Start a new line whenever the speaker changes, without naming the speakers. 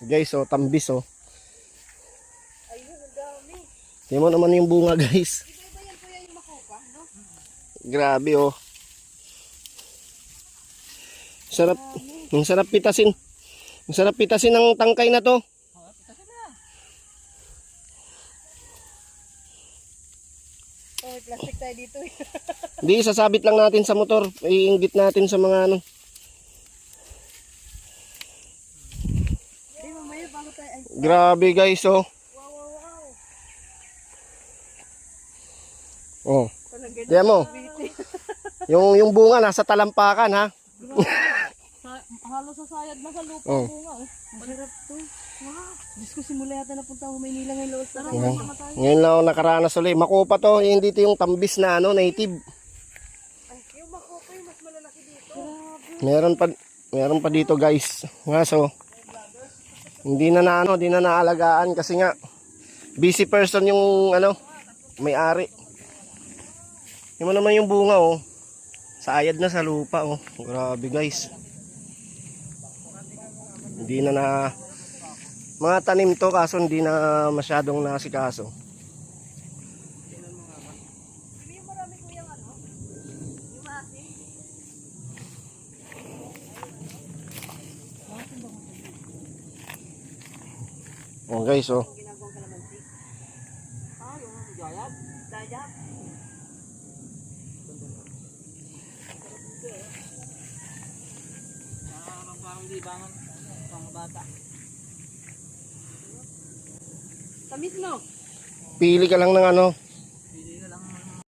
Guys, oh, tambis, oh.
Ayun, ang dami.
Tingnan mo naman yung bunga, guys.
Iba-iba yan kuya yung makopa, no?
Grabe, oh. Sarap. Ang sarap pitasin. Ang sarap pitasin ng tangkay na to.
Oh, may plastic tayo dito.
Hindi, sasabit lang natin sa motor. Iinggit natin sa mga ano.
Eh, mamaya bago tayo. Ay,
Grabe, guys, oh.
wow, wow, wow.
Oh.
Talaga
Tingnan mo. Yung bunga nasa talampakan, ha.
Halos sa sayad na sa lupa
Oh.
bunga. Oh. Masarap to. Wow. Diyos ko, simula yata napunta ako Maynila ngayon. Loos na
Ngayon lang ako nakaranas ulit. Makupa to. Hindi to yung tambis na ano, native.
Ay, yung makopa yung mas malalaki dito.
Meron pa dito, guys. Ngaso, hindi na naalagaan kasi nga busy person yung ano, may-ari. Yung naman yung bunga, oh. Sayad na sa lupa, oh. Grabe, guys. Hindi na mga tanim to kaso hindi na masyadong nasikaso.
Yung marami kuyang ano? Yung maasin?
Oh, guys, oh.
Ginagawang kalamansi. Ah, yung jayab? Jayab? Parang libangan pang bata. Tamis no?
Pili ka lang ng ano,